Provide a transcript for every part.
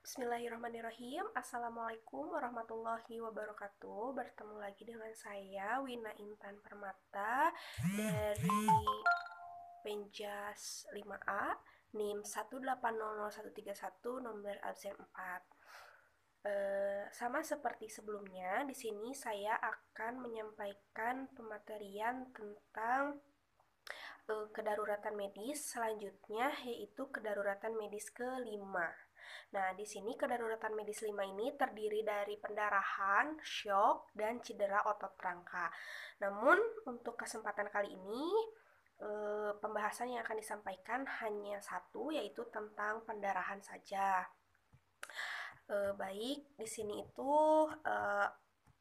Bismillahirrahmanirrahim. Assalamualaikum warahmatullahi wabarakatuh. Bertemu lagi dengan saya Wina Intan Permata dari Penjas 5A, NIM 1800131, nomor absen 4. Sama seperti sebelumnya, di sini saya akan menyampaikan pematerian tentang kedaruratan medis selanjutnya, yaitu kedaruratan medis kelima. Nah, di sini kedaruratan medis 5 ini terdiri dari pendarahan, shock, dan cedera otot rangka. Namun, untuk kesempatan kali ini, pembahasan yang akan disampaikan hanya satu, yaitu tentang pendarahan saja. Baik, di sini itu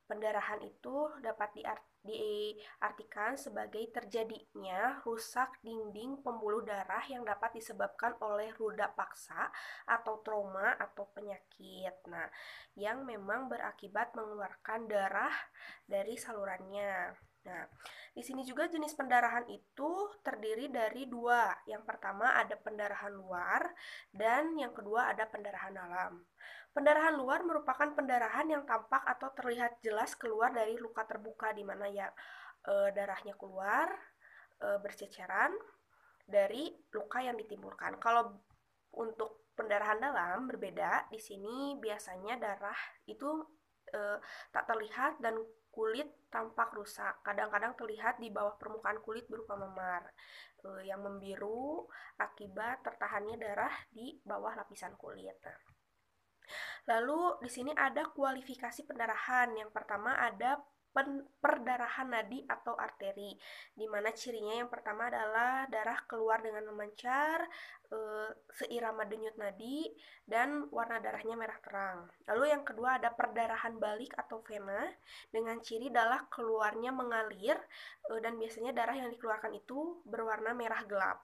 pendarahan itu dapat diartikan sebagai terjadinya rusak dinding pembuluh darah yang dapat disebabkan oleh ruda paksa atau trauma atau penyakit. Nah, yang memang berakibat mengeluarkan darah dari salurannya. Nah, di sini juga jenis pendarahan itu terdiri dari dua. Yang pertama ada pendarahan luar dan yang kedua ada pendarahan dalam. Pendarahan luar merupakan pendarahan yang tampak atau terlihat jelas keluar dari luka terbuka di mana darahnya keluar berceceran dari luka yang ditimbulkan. Kalau untuk pendarahan dalam berbeda, di sini biasanya darah itu tak terlihat dan kulit tampak rusak. Kadang-kadang terlihat di bawah permukaan kulit berupa memar yang membiru akibat tertahannya darah di bawah lapisan kulit. Nah, lalu di sini ada kualifikasi pendarahan. Yang pertama ada perdarahan nadi atau arteri, di mana cirinya yang pertama adalah darah keluar dengan memancar seirama denyut nadi dan warna darahnya merah terang. Lalu yang kedua ada perdarahan balik atau vena, dengan ciri darah keluarnya mengalir dan biasanya darah yang dikeluarkan itu berwarna merah gelap.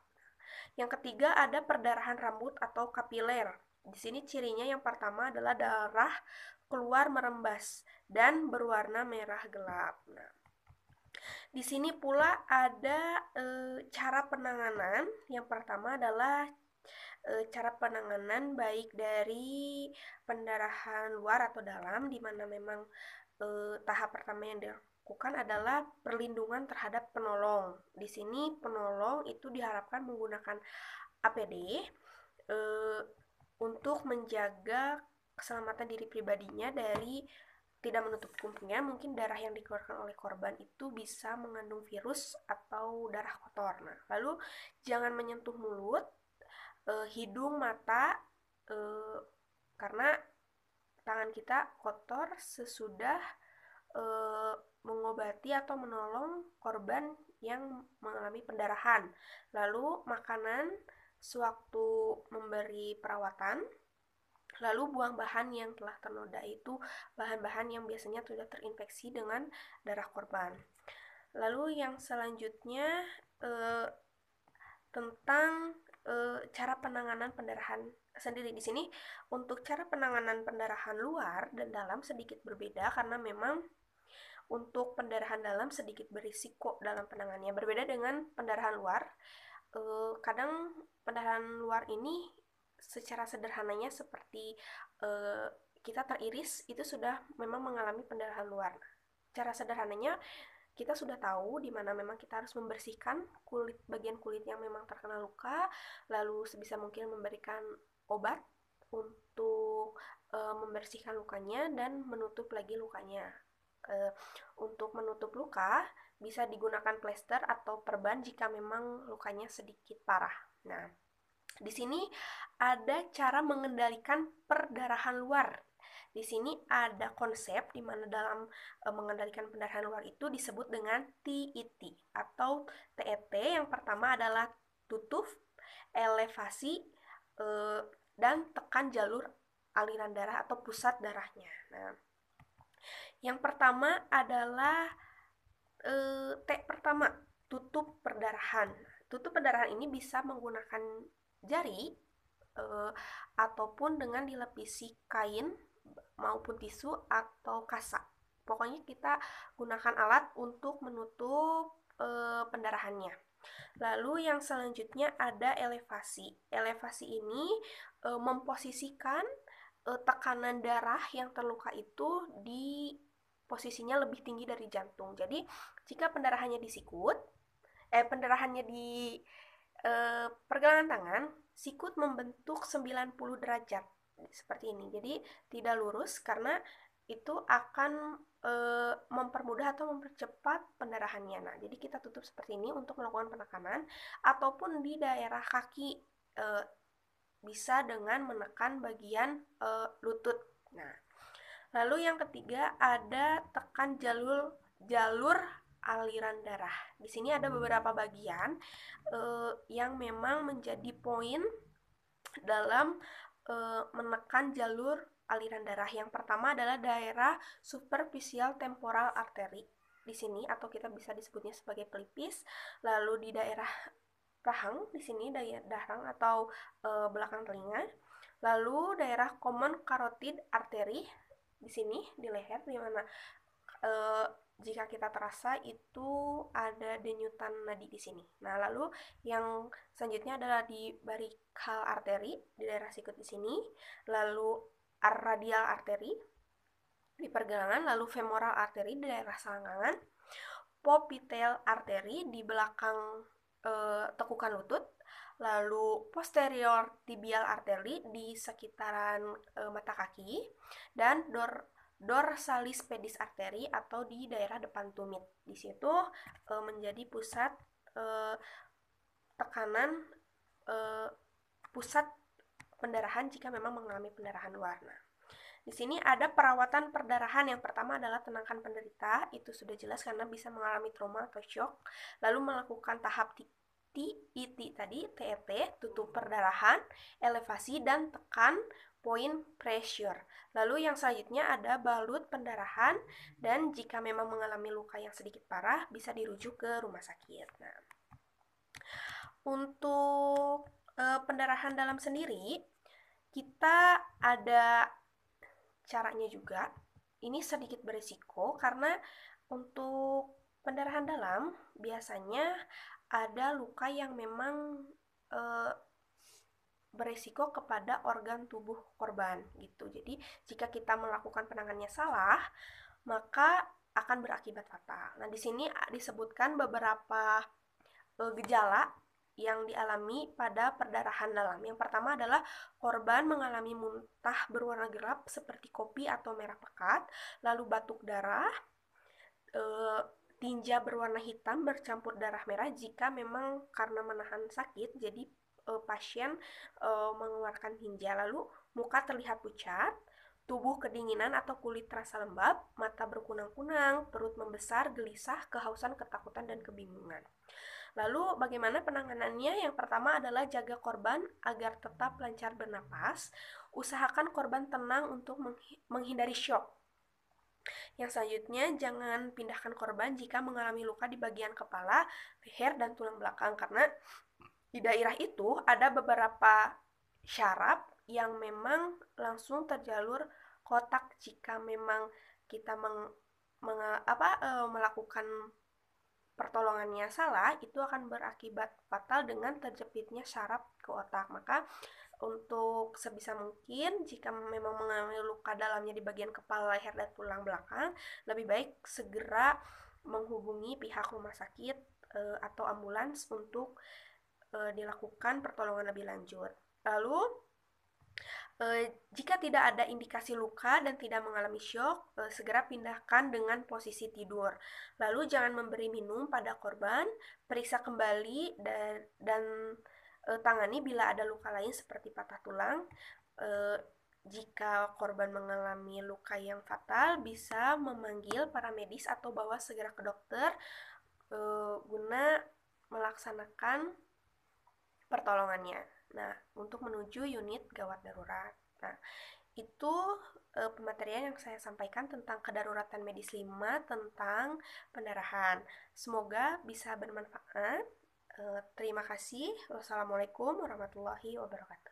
Yang ketiga ada perdarahan rambut atau kapiler. Di sini cirinya yang pertama adalah darah keluar merembas dan berwarna merah gelap. Nah, di sini pula ada cara penanganan. Yang pertama adalah cara penanganan baik dari pendarahan luar atau dalam, di mana memang tahap pertama yang dilakukan adalah perlindungan terhadap penolong. Di sini penolong itu diharapkan menggunakan APD eh, untuk menjaga keselamatan diri pribadinya dari tidak menutup kemungkinan mungkin darah yang dikeluarkan oleh korban itu bisa mengandung virus atau darah kotor. Nah, lalu jangan menyentuh mulut, hidung, mata, eh, karena tangan kita kotor sesudah eh, mengobati atau menolong korban yang mengalami pendarahan. Lalu makanan sewaktu memberi perawatan, lalu buang bahan yang telah ternoda, itu bahan-bahan yang biasanya sudah terinfeksi dengan darah korban. Lalu yang selanjutnya eh, tentang cara penanganan pendarahan sendiri. Di sini untuk cara penanganan pendarahan luar dan dalam sedikit berbeda karena memang untuk pendarahan dalam sedikit berisiko dalam penanganannya. Berbeda dengan pendarahan luar, kadang pendarahan luar ini secara sederhananya seperti kita teriris itu sudah memang mengalami pendarahan luar. Cara sederhananya kita sudah tahu di mana memang kita harus membersihkan bagian kulit yang memang terkena luka, lalu sebisa mungkin memberikan obat untuk membersihkan lukanya dan menutup lagi lukanya. Untuk menutup luka bisa digunakan plester atau perban jika memang lukanya sedikit parah. Nah, di sini ada cara mengendalikan perdarahan luar. Di sini ada konsep di mana dalam mengendalikan pendarahan luar itu disebut dengan TET atau TET. Yang pertama adalah tutup, elevasi, dan tekan jalur aliran darah atau pusat darahnya. Nah, yang pertama adalah T pertama, tutup perdarahan. Tutup perdarahan ini bisa menggunakan jari ataupun dengan dilepisi kain maupun tisu atau kasa. Pokoknya kita gunakan alat untuk menutup pendarahannya. Lalu yang selanjutnya ada elevasi. Elevasi ini memposisikan tekanan darah yang terluka itu di posisinya lebih tinggi dari jantung. Jadi jika pendarahannya di pergelangan tangan, sikut membentuk 90 derajat seperti ini. Jadi tidak lurus karena itu akan mempermudah atau mempercepat pendarahannya. Nah, jadi kita tutup seperti ini untuk melakukan penekanan, ataupun di daerah kaki bisa dengan menekan bagian lutut. Nah, lalu yang ketiga ada tekan jalur aliran darah. Di sini ada beberapa bagian yang memang menjadi poin dalam menekan jalur aliran darah. Yang pertama adalah daerah superficial temporal artery di sini, atau kita bisa disebutnya sebagai pelipis. Lalu di daerah rahang, di sini daerah rahang atau belakang telinga. Lalu daerah common carotid artery di sini di leher, di mana jika kita terasa itu ada denyutan nadi di sini. Nah, lalu yang selanjutnya adalah di brachial artery di daerah sikut di sini, lalu radial artery di pergelangan, lalu femoral artery di daerah selangkangan, popliteal artery di belakang tekukan lutut, lalu posterior tibial artery di sekitaran mata kaki, dan dorsalis pedis artery atau di daerah depan tumit. Di situ menjadi pusat tekanan, pusat pendarahan jika memang mengalami pendarahan luar. Nah, di sini ada perawatan perdarahan. Yang pertama adalah tenangkan penderita, itu sudah jelas karena bisa mengalami trauma atau shock. Lalu melakukan tahap TET tadi, TET, tutup perdarahan, elevasi, dan tekan point pressure. Lalu yang selanjutnya ada balut pendarahan, dan jika memang mengalami luka yang sedikit parah, bisa dirujuk ke rumah sakit. Nah, untuk pendarahan dalam sendiri, kita ada caranya juga. Ini sedikit berisiko karena untuk pendarahan dalam biasanya ada luka yang memang beresiko kepada organ tubuh korban gitu. Jadi jika kita melakukan penanganannya salah, maka akan berakibat fatal. Nah, di sini disebutkan beberapa gejala yang dialami pada perdarahan dalam. Yang pertama adalah korban mengalami muntah berwarna gelap seperti kopi atau merah pekat, lalu batuk darah, tinja berwarna hitam bercampur darah merah jika memang karena menahan sakit, jadi pasien mengeluarkan tinja, lalu muka terlihat pucat, tubuh kedinginan atau kulit terasa lembab, mata berkunang-kunang, perut membesar, gelisah, kehausan, ketakutan, dan kebingungan. Lalu bagaimana penanganannya? Yang pertama adalah jaga korban agar tetap lancar bernapas. Usahakan korban tenang untuk menghindari shock. Yang selanjutnya, jangan pindahkan korban jika mengalami luka di bagian kepala, leher, dan tulang belakang, karena di daerah itu ada beberapa syaraf yang memang langsung terjalur kotak jika memang kita melakukan pertolongannya salah, itu akan berakibat fatal dengan terjepitnya syaraf ke otak. Maka untuk sebisa mungkin jika memang mengalami luka dalamnya di bagian kepala, leher, dan tulang belakang, lebih baik segera menghubungi pihak rumah sakit atau ambulans untuk dilakukan pertolongan lebih lanjut. Lalu jika tidak ada indikasi luka dan tidak mengalami syok, segera pindahkan dengan posisi tidur. Lalu jangan memberi minum pada korban, periksa kembali dan tangani bila ada luka lain seperti patah tulang. Jika korban mengalami luka yang fatal, bisa memanggil para medis atau bawa segera ke dokter guna melaksanakan pertolongannya. Nah, untuk menuju unit gawat darurat. Nah, itu pematerian yang saya sampaikan tentang kedaruratan medis 5 tentang pendarahan. Semoga bisa bermanfaat. Terima kasih. Wassalamualaikum warahmatullahi wabarakatuh.